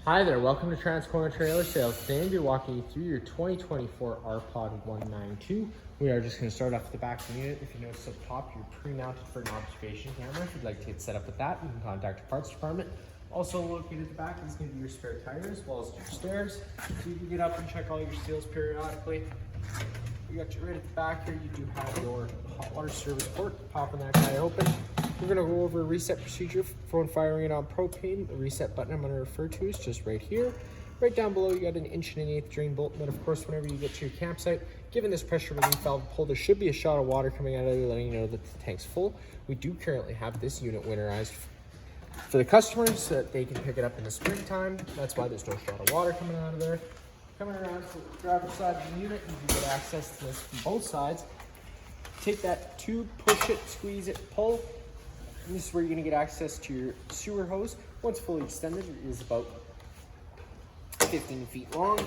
Hi there, welcome to Transcorner Trailer Sales. Today I'll be walking you through your 2024 Rpod 192. We are just going to start off with the back of the unit. If you notice up top, you're pre-mounted for an observation camera. If you'd like to get set up with that, you can contact your parts department. Also located at the back is going to be your spare tire as well as your stairs. So you can get up and check all your seals periodically. We got you right at the back here. You do have your hot water service port. Popping that guy open. We're going to go over a reset procedure for when firing it on propane. The reset button I'm going to refer to is just right here. Right down below, you got an 1.1/8" drain bolt. And then, of course, whenever you get to your campsite, given this pressure relief valve pull, there should be a shot of water coming out of there letting you know that the tank's full. We do currently have this unit winterized for the customers so that they can pick it up in the springtime. That's why there's no shot of water coming out of there. Coming around to the driver's side of the unit, you can get access to this from both sides. Take that tube, push it, squeeze it, pull. And this is where you're going to get access to your sewer hose. Once fully extended, it is about 15 feet long.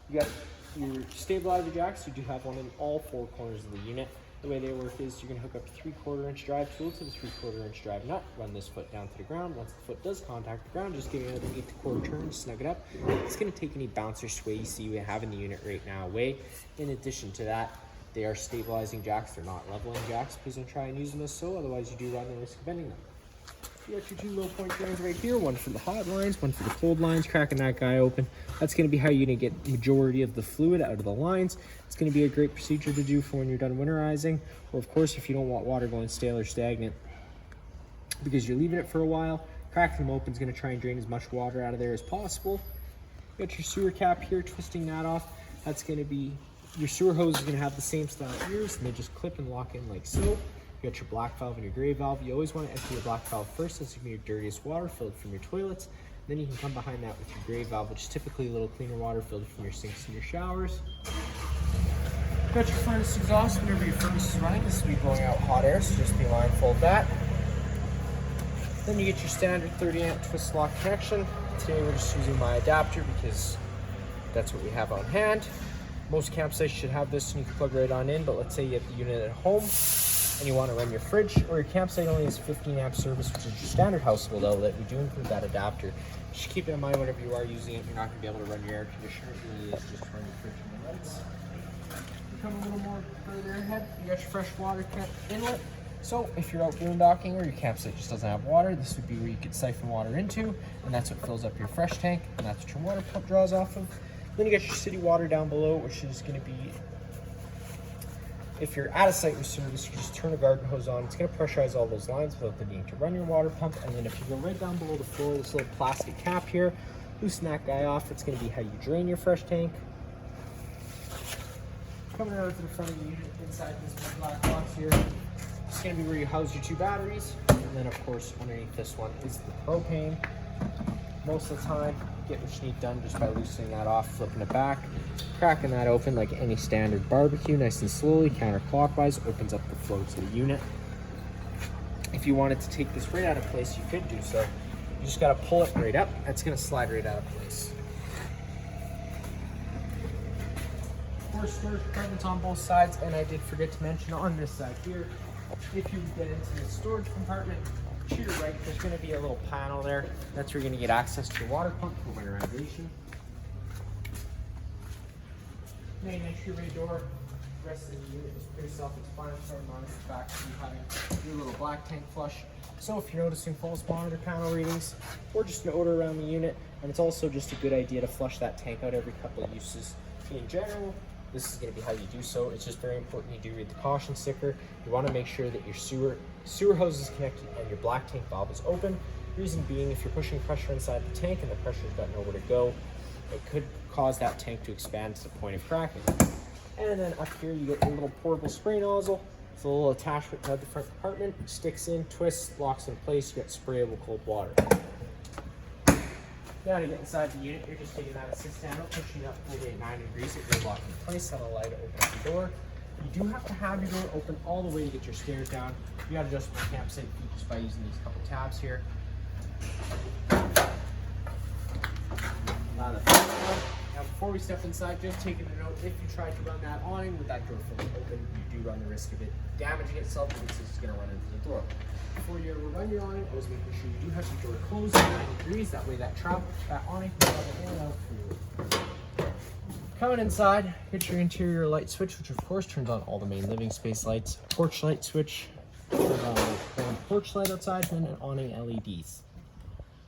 You got your stabilizer jacks. You do have one in all four corners of the unit. The way they work is you're going to hook up a 3/4 inch drive tool to the 3/4 inch drive nut. Run this foot down to the ground. Once the foot does contact the ground, just give it another 8 1/4 turn to snug it up. It's going to take any bounce or sway you see we have in the unit right now away. In addition to that, they are stabilizing jacks. They're not leveling jacks. Please don't try and use them as so, otherwise you do run the risk of bending them. You got your two low point drains right here, one for the hot lines, one for the cold lines. Cracking that guy open. That's going to be how you're going to get the majority of the fluid out of the lines. It's going to be a great procedure to do for when you're done winterizing, or of course if you don't want water going stale or stagnant because you're leaving it for a while. Cracking them open is going to try and drain as much water out of there as possible. You got your sewer cap here, twisting that off. That's going to be your sewer hose is going to have the same style ears, and they just clip and lock in like so. You got your black valve and your gray valve. You always want to empty your black valve first. That's going to be your dirtiest water filled from your toilets. Then you can come behind that with your gray valve, which is typically a little cleaner water filled from your sinks and your showers. You got your furnace exhaust. Whenever your furnace is running, this will be blowing out hot air, so just be mindful of that. Then you get your standard 30 amp twist lock connection. Today we're just using my adapter because that's what we have on hand. Most campsites should have this and you can plug right on in, but let's say you have the unit at home and you want to run your fridge, or your campsite only has 15 amp service, which is your standard household outlet. We do include that adapter. Just keep it in mind whenever you are using it, you're not going to be able to run your air conditioner. It really is just run your fridge and your lights. You come a little more further ahead, you got your fresh water inlet. So if you're out boondocking or your campsite just doesn't have water, this would be where you could siphon water into, and that's what fills up your fresh tank, and that's what your water pump draws off of. Then you got your city water down below, which is going to be, if you're at a site with service, you just turn a garden hose on. It's going to pressurize all those lines without the need to run your water pump. And then if you go right down below the floor, this little plastic cap here, loosen that guy off. It's going to be how you drain your fresh tank. Coming around to the front of the unit, inside this black box here, it's going to be where you house your two batteries. And then, of course, underneath this one is the propane. Most of the time, get what you need done just by loosening that off, flipping it back, cracking that open like any standard barbecue, nice and slowly, counterclockwise, opens up the flow to the unit. If you wanted to take this right out of place, you could do so. You just got to pull it right up. That's going to slide right out of place. Four storage compartments on both sides, and I did forget to mention on this side here, if you get into the storage compartment, to your right, there's going to be a little panel there. That's where you're going to get access to your water pump for winterization. Main entryway door. The rest of the unit is pretty self-explanatory, minus the fact that you're having your little black tank flush. So if you're noticing false monitor panel readings or just an odor around the unit, and it's also just a good idea to flush that tank out every couple of uses. In general, this is going to be how you do so. It's just very important you do read the caution sticker. You want to make sure that your sewer hose is connected and your black tank valve is open. Reason being, if you're pushing pressure inside the tank and the pressure's got nowhere to go, it could cause that tank to expand to the point of cracking. And then up here you get a little portable spray nozzle. It's a little attachment to the front compartment. Sticks in, twists, locks in place. You got sprayable cold water. Now to get inside the unit, you're just taking that assist handle, pushing it up 48.9 degrees, it will lock in place. That'll allow you to open up the door. You do have to have your door open all the way to get your stairs down. You got adjustable campsite feet just by using these couple tabs here. Now the first one, you have a before we step inside, just taking a note, if you try to run that awning with that door fully open, you do run the risk of it damaging itself because it's going to run into the door. Before you ever run your awning, always making sure you do have your door closed at 90 degrees. That way that awning can travel in and out for you. Coming inside, hit your interior light switch, which of course turns on all the main living space lights. Porch light switch, turns on the porch light outside, and an awning LEDs.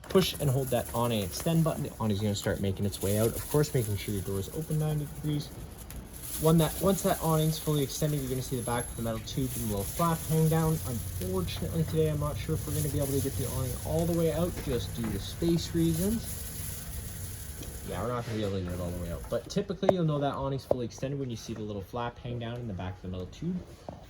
Push and hold that awning extend button. The awning is going to start making its way out. Of course, making sure your door is open 90 degrees. Once that awning is fully extended, you're going to see the back of the metal tube and the little flap hang down. Unfortunately, today I'm not sure if we're going to be able to get the awning all the way out just due to space reasons. Yeah, we're not going to be able to get it all the way out. But typically, you'll know that awning's fully extended when you see the little flap hang down in the back of the metal tube.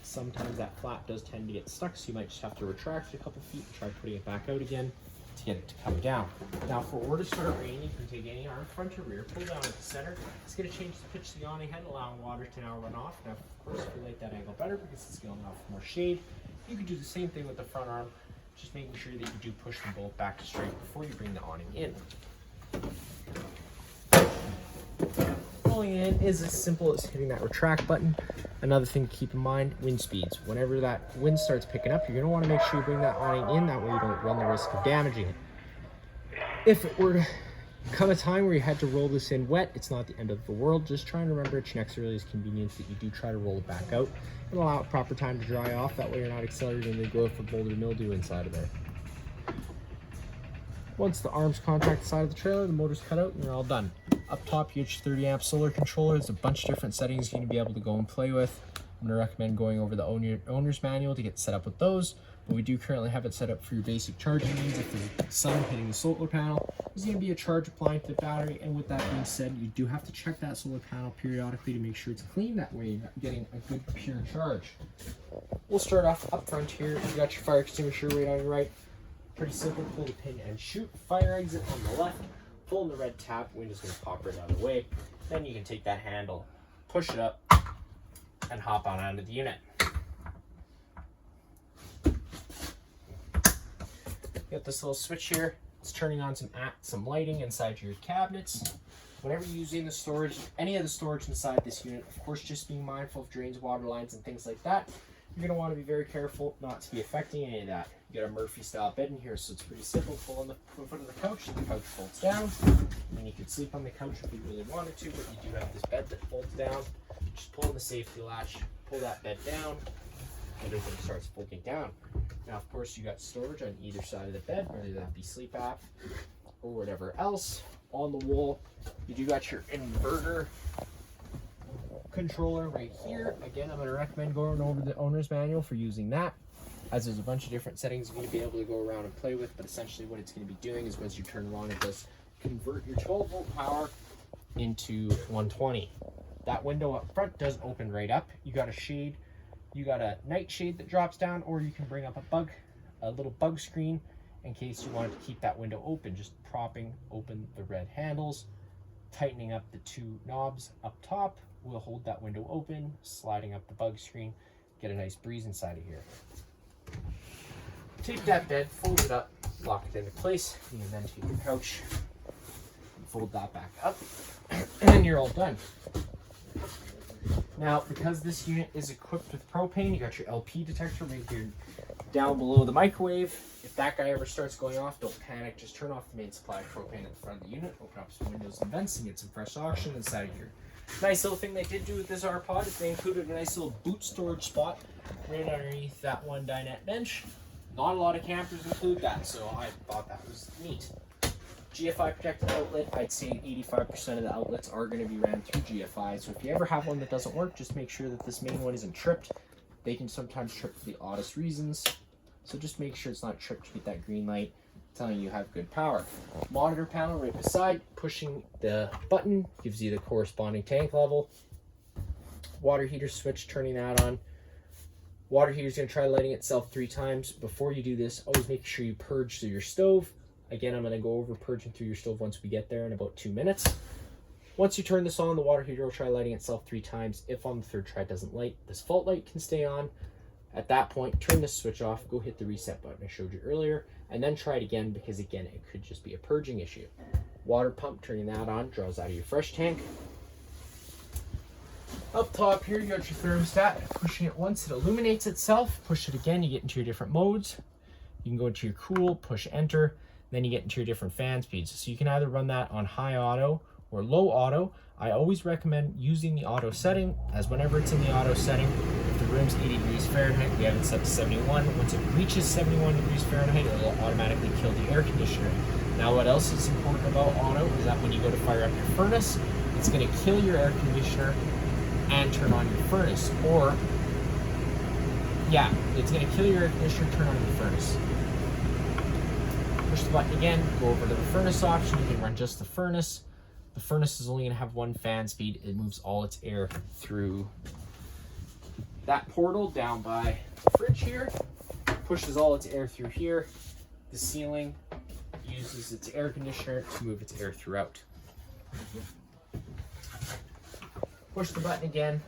Sometimes that flap does tend to get stuck, so you might just have to retract it a couple feet and try putting it back out again to get it to come down. Now, for order to start raining, you can take any arm, front or rear, pull down at the center. It's going to change the pitch of the awning head, allowing water to now run off. Now, of course, if you like that angle better because it's going to allow for more shade, you can do the same thing with the front arm, just making sure that you do push them both back to straight before you bring the awning in. Pulling in is as simple as hitting that retract button. Another thing to keep in mind, wind speeds. Whenever that wind starts picking up, you're going to want to make sure you bring that awning in, that way you don't run the risk of damaging it. If it were to come a time where you had to roll this in wet, it's not the end of the world. Just try and remember at your next earliest convenience that you do try to roll it back out and allow it proper time to dry off. That way you're not accelerating the growth of mold or mildew inside of there. Once the arms contact the side of the trailer, the motor's cut out and you're all done. Up top, you get your 30 amp solar controller. There's a bunch of different settings you're going to be able to go and play with. I'm going to recommend going over the owner's manual to get set up with those. But we do currently have it set up for your basic charging needs. If there's sun hitting the solar panel, there's going to be a charge applying to the battery. And with that being said, you do have to check that solar panel periodically to make sure it's clean. That way you're getting a good pure charge. We'll start off up front here. You got your fire extinguisher right on your right. Pretty simple, pull the pin and shoot. Fire exit on the left. Pull in the red tab, window's going to pop right out of the way. Then you can take that handle, push it up, and hop on out of the unit. You got this little switch here. It's turning on some lighting inside your cabinets. Whenever you're using the storage, any of the storage inside this unit, of course, just being mindful of drains, water lines, and things like that. You're going to want to be very careful not to be affecting any of that. You got a Murphy style bed in here, so it's pretty simple. Pull on the foot of the couch, and the couch folds down. And you can sleep on the couch if you really wanted to, but you do have this bed that folds down. Just pull on the safety latch, pull that bed down, and everything starts folding down. Now, of course, you got storage on either side of the bed, whether that be sleep app or whatever else. On the wall, you do got your inverter controller right here. Again, I'm going to recommend going over the owner's manual for using that, as there's a bunch of different settings you're going to be able to go around and play with. But essentially what it's going to be doing is once you turn it on, it does convert your 12 volt power into 120. That window up front does open right up. You got a shade, you got a night shade that drops down, or you can bring up a little bug screen in case you wanted to keep that window open, just propping open the red handles, tightening up the two knobs up top will hold that window open, sliding up the bug screen, get a nice breeze inside of here. Take that bed, fold it up, lock it into place. You can then take your couch, fold that back up, and you're all done. Now, because this unit is equipped with propane, you got your LP detector right here down below the microwave. If that guy ever starts going off, don't panic. Just turn off the main supply of propane at the front of the unit, open up some windows and vents, and get some fresh oxygen inside of here. Nice little thing they did do with this Rpod is they included a nice little boot storage spot right underneath that one dinette bench. Not a lot of campers include that, so I thought that was neat. GFI protected outlet, I'd say 85% of the outlets are going to be ran through GFI, so if you ever have one that doesn't work, just make sure that this main one isn't tripped. They can sometimes trip for the oddest reasons, so just make sure it's not tripped to get that green light telling you have good power. Monitor panel right beside, pushing the button gives you the corresponding tank level. Water heater switch, turning that on. Water heater is going to try lighting itself 3 times. Before you do this, always make sure you purge through your stove. Again, I'm going to go over purging through your stove once we get there in about 2 minutes. Once you turn this on, the water heater will try lighting itself 3 times. If on the 3rd try it doesn't light, this fault light can stay on. At that point, turn this switch off, go hit the reset button I showed you earlier, and then try it again because, again, it could just be a purging issue. Water pump, turning that on, draws out of your fresh tank. Up top here, you got your thermostat. Pushing it once, it illuminates itself. Push it again, you get into your different modes. You can go to your cool, push enter, then you get into your different fan speeds. So you can either run that on high auto or low auto. I always recommend using the auto setting, as whenever it's in the auto setting, if the room's 80 degrees Fahrenheit, we have it set to 71. Once it reaches 71 degrees Fahrenheit, it will automatically kill the air conditioner. Now what else is important about auto is that when you go to fire up your furnace, it's going to kill your air conditioner and turn on your furnace. Or, yeah, it's going to kill your air conditioner, turn on your furnace. Push the button again, go over to the furnace option, you can run just the furnace. The furnace is only going to have one fan speed. It moves all its air through that portal down by the fridge here, pushes all its air through here. The ceiling uses its air conditioner to move its air throughout. Push the button again.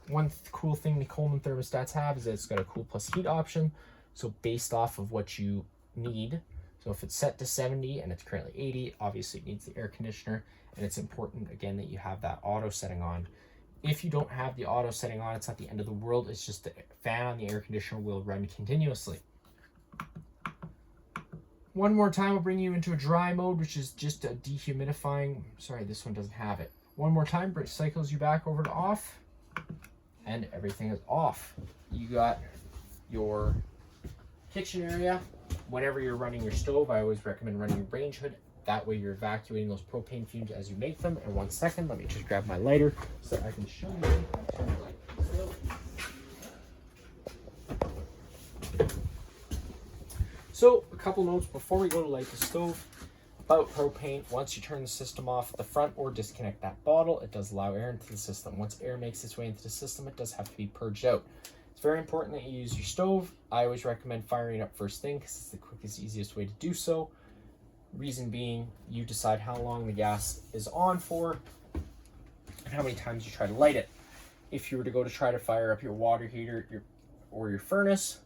One cool thing the Coleman thermostats have is that it's got a cool plus heat option. So based off of what you need, so if it's set to 70 and it's currently 80, obviously it needs the air conditioner. And it's important, again, that you have that auto setting on. If you don't have the auto setting on, it's not the end of the world. It's just the fan on the air conditioner will run continuously. One more time, I'll bring you into a dry mode, which is just a dehumidifying. Sorry, this one doesn't have it. One more time, it cycles you back over to off, and everything is off. You got your kitchen area. Whenever you're running your stove, I always recommend running your range hood. That way you're evacuating those propane fumes as you make them. And 1 second, let me just grab my lighter so I can show you. So a couple notes before we go to light the stove about propane. Once you turn the system off at the front or disconnect that bottle, it does allow air into the system. Once air makes its way into the system, it does have to be purged out. It's very important that you use your stove. I always recommend firing it up first thing because it's the quickest, easiest way to do so. Reason being, you decide how long the gas is on for and how many times you try to light it. If you were to go to try to fire up your water heater or your furnace,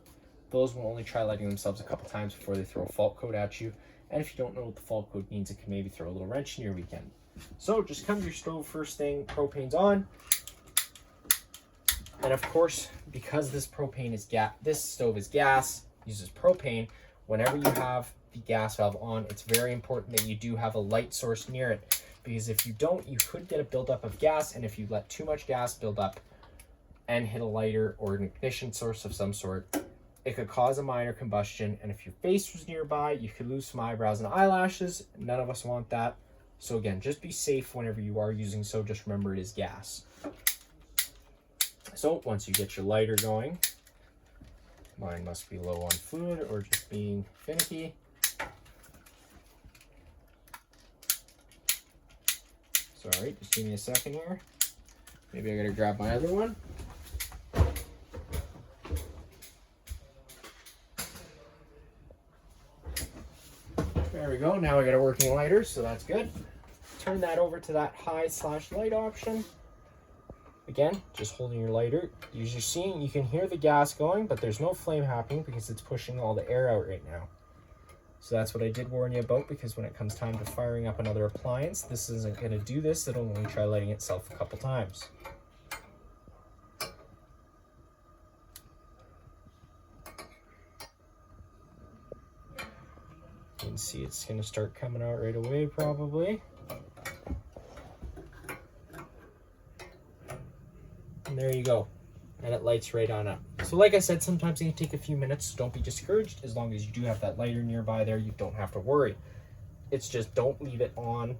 those will only try lighting themselves a couple times before they throw a fault code at you. And if you don't know what the fault code means, it can maybe throw a little wrench in your weekend. So just come to your stove first thing, propane's on. And of course, because this stove is gas, uses propane, whenever you have the gas valve on, it's very important that you do have a light source near it, because if you don't, you could get a buildup of gas, and if you let too much gas build up and hit a lighter or an ignition source of some sort, it could cause a minor combustion, and if your face was nearby, you could lose some eyebrows and eyelashes. None of us want that. So again, just be safe whenever you are using so. Just remember it is gas. So once you get your lighter going, mine must be low on fluid or just being finicky. Sorry, just give me a second here. Maybe I gotta grab my other one. There we go. Now I got a working lighter, so that's good. Turn that over to that high/light option. Again, just holding your lighter. As you're seeing, you can hear the gas going, but there's no flame happening because it's pushing all the air out right now. So that's what I did warn you about, because when it comes time to firing up another appliance, this isn't going to do this. It'll only try lighting itself a couple times. You can see it's going to start coming out right away, probably. And there you go. And it lights right on up. So like I said, sometimes it can take a few minutes. So don't be discouraged. As long as you do have that lighter nearby there, you don't have to worry. It's just don't leave it on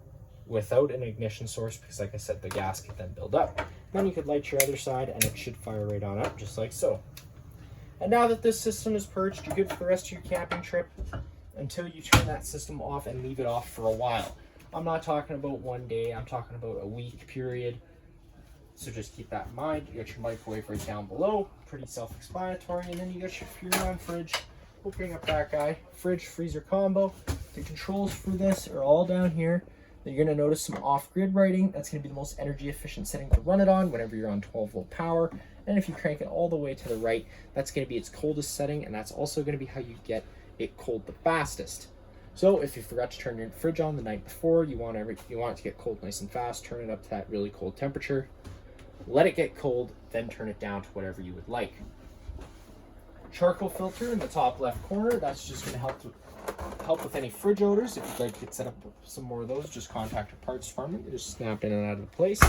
without an ignition source, because like I said, the gas can then build up. Then you could light your other side and it should fire right on up, just like so. And now that this system is purged, you're good for the rest of your camping trip until you turn that system off and leave it off for a while. I'm not talking about one day, I'm talking about a week period. So just keep that in mind. You got your microwave right down below, pretty self-explanatory, and then you got your Furon fridge. We'll bring up that guy, fridge freezer combo. The controls for this are all down here. Then you're gonna notice some off-grid writing. That's gonna be the most energy efficient setting to run it on whenever you're on 12-volt power. And if you crank it all the way to the right, that's gonna be its coldest setting, and that's also gonna be how you get it cold the fastest. So if you forgot to turn your fridge on the night before, you want it to get cold nice and fast, turn it up to that really cold temperature. Let it get cold, then turn it down to whatever you would like. Charcoal filter in the top left corner, that's just going to help with any fridge odors. If you'd like to get set up with some more of those, just contact your parts department. They just snap in and out of place.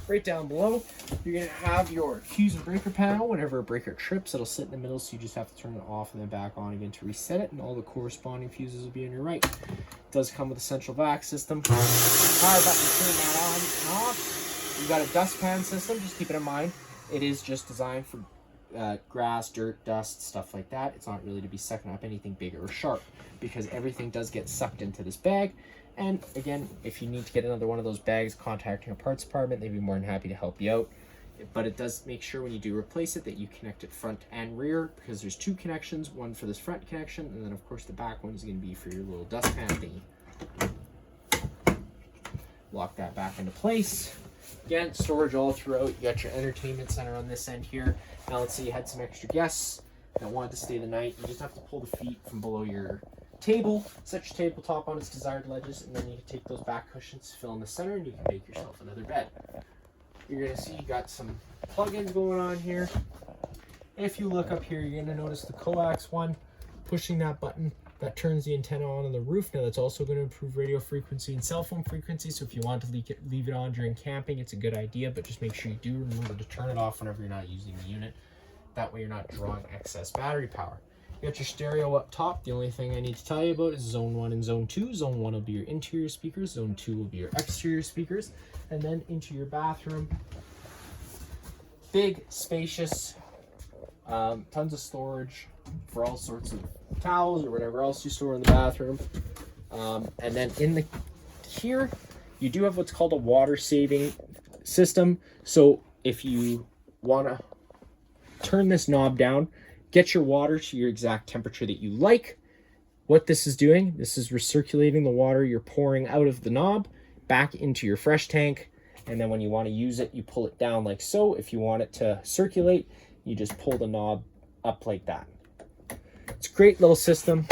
Right down below, you're going to have your fuse and breaker panel. Whenever a breaker trips, it'll sit in the middle, so you just have to turn it off and then back on again to reset it, and all the corresponding fuses will be on your right. It does come with a central vac system. Power button, turn that on and off. You've got a dustpan system. Just keep it in mind, it is just designed for grass, dirt, dust, stuff like that. It's not really to be sucking up anything big or sharp, because everything does get sucked into this bag. And again, if you need to get another one of those bags, contact your parts department. They'd be more than happy to help you out. But it does make sure when you do replace it that you connect it front and rear, because there's two connections, one for this front connection, and then of course the back one is going to be for your little dustpan thingy. Lock that back into place. Again, storage all throughout. You got your entertainment center on this end here. Now let's say you had some extra guests that wanted to stay the night. You just have to pull the feet from below your table, set your tabletop on its desired ledges, and then you can take those back cushions, fill in the center, and you can make yourself another bed. You're going to see you got some plugins going on here. If you look up here, you're going to notice the coax one. Pushing that button, that turns the antenna on the roof. Now that's also going to improve radio frequency and cell phone frequency, so if you want to leave it on during camping, it's a good idea, but just make sure you do remember to turn it off whenever you're not using the unit. That way you're not drawing excess battery power. You got your stereo up top. The only thing I need to tell you about is zone 1 and zone 2. Zone 1 will be your interior speakers, zone 2 will be your exterior speakers, and then into your bathroom. Big, spacious, tons of storage for all sorts of towels or whatever else you store in the bathroom. And then here you do have what's called a water saving system. So if you want to turn this knob down, get your water to your exact temperature that you like. What this is doing, this is recirculating the water you're pouring out of the knob back into your fresh tank. And then when you want to use it, you pull it down like so. If you want it to circulate, you just pull the knob up like that. It's a great little system.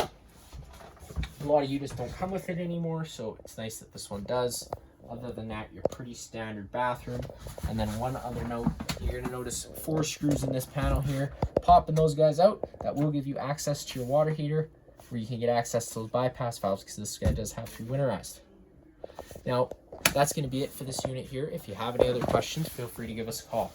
A lot of units don't come with it anymore, so it's nice that this one does. Other than that, your pretty standard bathroom. And then one other note, you're going to notice 4 screws in this panel here. Popping those guys out, that will give you access to your water heater, where you can get access to those bypass valves, because this guy does have to be winterized. Now, that's going to be it for this unit here. If you have any other questions, feel free to give us a call.